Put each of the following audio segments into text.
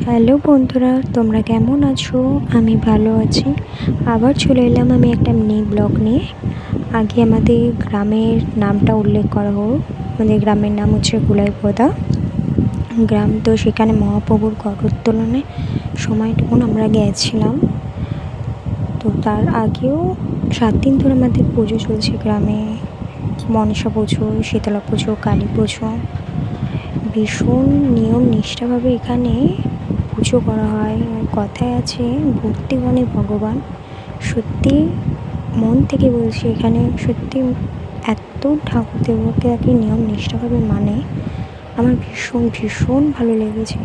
Hello বন্ধুরা, তোমরা কেমন আছো? আমি ভালো আছি। আবার চলে এলাম আমি একটা মিনি ব্লগ নিয়ে। আগে আমাদের গ্রামের নামটা উল্লেখ করা হোক। আমাদের গ্রামের নাম হচ্ছে গুলাইপোদা গ্রাম। তো সেখানে মহাপ্রভুর ঘটোত্তোলনের সময়টুকুন আমরা গিয়েছিলাম। তো তার আগেও 7 দিন ধরে আমাদের পুজো চলছে গ্রামে। মনসা পুজো, শীতলা পুজো, কালী পুজো। ভীষণ নিয়ম নিষ্ঠাভাবে এখানে পুজো করা হয়। কথায় আছে ভক্তি মানে ভগবান। সত্যি মন থেকে বলছি, এখানে সত্যি এত ঠাকুর দেবতাকে নিয়ম নিষ্ঠাভাবে মানে আমার ভীষণ ভীষণ ভালো লেগেছে।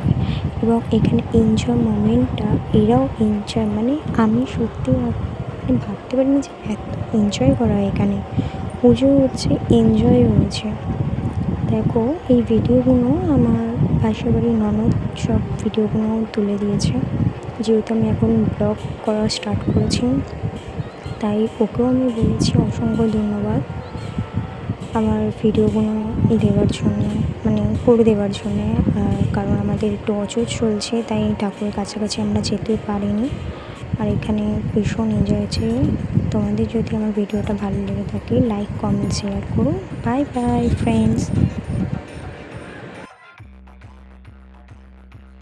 এবং এখানে এনজয় মোমেন্টটা এরাও এনজয়, মানে আমি সত্যি মানে ভাবতে পারিনি যে এত এনজয় করা হয় এখানে। পুজো হচ্ছে, এনজয় হয়েছে। দেখো এই ভিডিওগুলো আমার পাশের বাড়ির ননদ সব ভিডিওগুলো তুলে দিয়েছে। যেহেতু আমি এখন ব্লগ করা স্টার্ট করেছি, তাই ওকেও আমি বলেছি অসংখ্য ধন্যবাদ আমার ভিডিওগুলো দেওয়ার জন্য, মানে করে দেওয়ার জন্যে। কারণ আমাদের একটু অচল চলছে, তাই ঠাকুরের কাছাকাছি আমরা যেতে পারিনি। আর এখানে ভীষণ এনজয় হয়েছে। তোমাদের যদি আমার ভিডিওটা ভালো লেগে থাকে লাইক, কমেন্ট, শেয়ার করো। Bye bye friends.